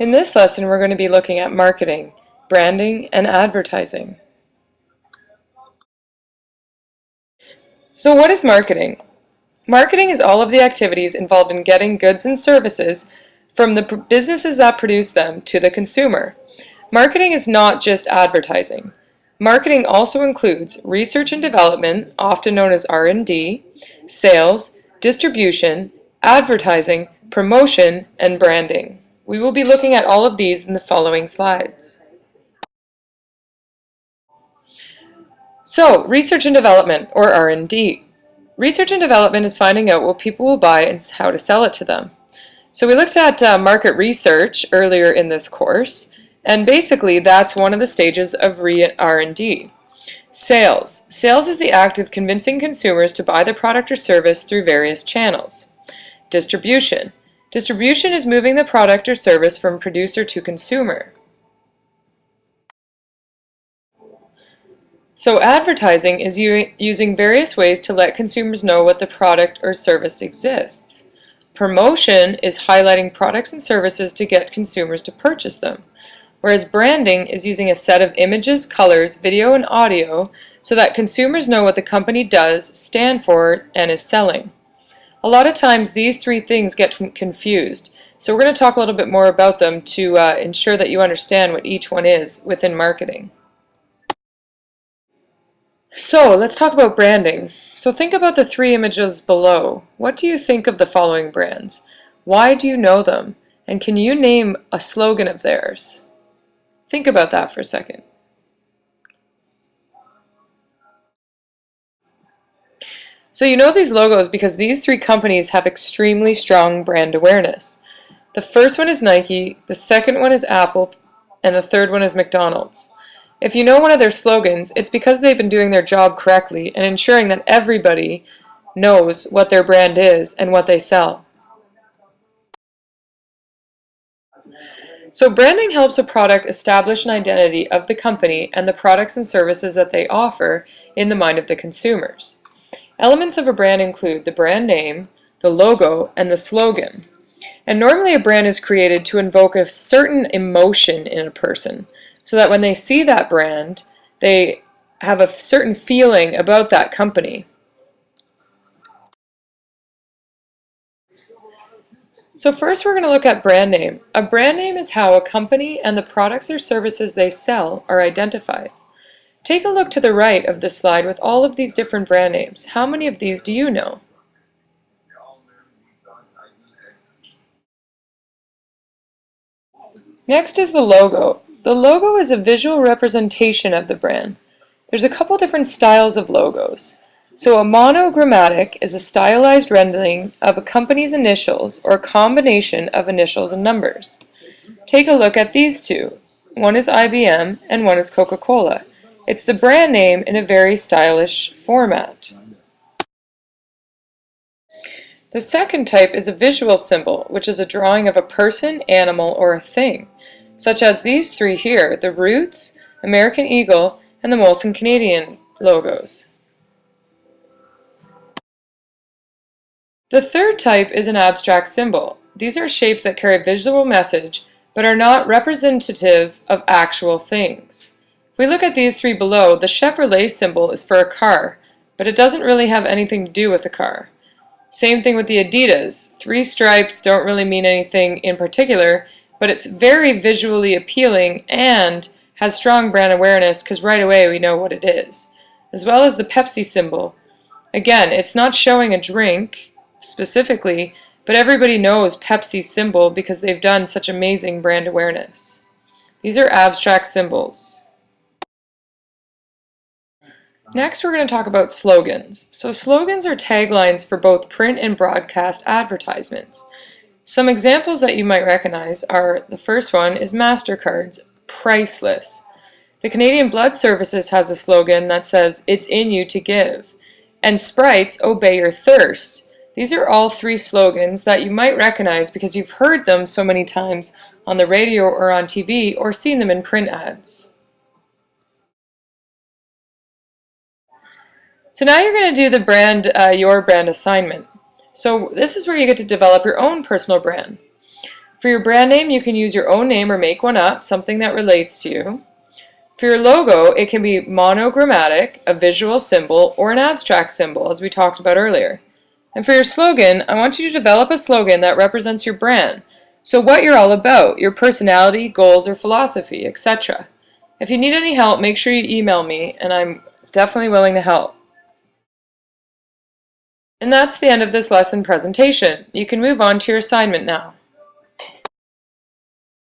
In this lesson, we're going to be looking at marketing, branding, and advertising. So what is marketing? Marketing is all of the activities involved in getting goods and services from the businesses that produce them to the consumer. Marketing is not just advertising. Marketing also includes research and development, often known as R&D, sales, distribution, advertising, promotion, and branding. We will be looking at all of these in the following slides. So, research and development, or R&D. Research and development is finding out what people will buy and how to sell it to them. So we looked at market research earlier in this course, and basically that's one of the stages of R&D. Sales. Sales is the act of convincing consumers to buy the product or service through various channels. Distribution. Distribution is moving the product or service from producer to consumer. So advertising is using various ways to let consumers know what the product or service exists. Promotion is highlighting products and services to get consumers to purchase them, whereas branding is using a set of images, colors, video, and audio so that consumers know what the company does, stand for, and is selling. A lot of times these three things get confused, so we're going to talk a little bit more about them to ensure that you understand what each one is within marketing. So let's talk about branding. So think about the three images below. What do you think of the following brands? Why do you know them? And can you name a slogan of theirs? Think about that for a second. So you know these logos because these three companies have extremely strong brand awareness. The first one is Nike, the second one is Apple, and the third one is McDonald's. If you know one of their slogans, it's because they've been doing their job correctly and ensuring that everybody knows what their brand is and what they sell. So branding helps a product establish an identity of the company and the products and services that they offer in the mind of the consumers. Elements of a brand include the brand name, the logo, and the slogan. And normally a brand is created to invoke a certain emotion in a person, so that when they see that brand, they have a certain feeling about that company. So first we're going to look at brand name. A brand name is how a company and the products or services they sell are identified. Take a look to the right of this slide with all of these different brand names. How many of these do you know? Next is the logo. The logo is a visual representation of the brand. There's a couple different styles of logos. So a monogrammatic is a stylized rendering of a company's initials or a combination of initials and numbers. Take a look at these two. One is IBM and one is Coca-Cola. It's the brand name in a very stylish format. The second type is a visual symbol, which is a drawing of a person, animal, or a thing, such as these three here, the Roots, American Eagle, and the Molson Canadian logos. The third type is an abstract symbol. These are shapes that carry a visual message, but are not representative of actual things. If we look at these three below, the Chevrolet symbol is for a car, but it doesn't really have anything to do with the car. Same thing with the Adidas. Three stripes don't really mean anything in particular, but it's very visually appealing and has strong brand awareness because right away we know what it is. As well as the Pepsi symbol. Again, it's not showing a drink specifically, but everybody knows Pepsi's symbol because they've done such amazing brand awareness. These are abstract symbols. Next, we're going to talk about slogans. So slogans are taglines for both print and broadcast advertisements. Some examples that you might recognize are, the first one is MasterCard's priceless. The Canadian Blood Services has a slogan that says, "It's in you to give." And Sprite's "Obey your thirst." These are all three slogans that you might recognize because you've heard them so many times on the radio or on TV or seen them in print ads. So now you're going to do the your brand assignment. So this is where you get to develop your own personal brand. For your brand name, you can use your own name or make one up, something that relates to you. For your logo, it can be monogrammatic, a visual symbol, or an abstract symbol, as we talked about earlier. And for your slogan, I want you to develop a slogan that represents your brand. So what you're all about, your personality, goals, or philosophy, etc. If you need any help, make sure you email me, and I'm definitely willing to help. And that's the end of this lesson presentation. You can move on to your assignment now.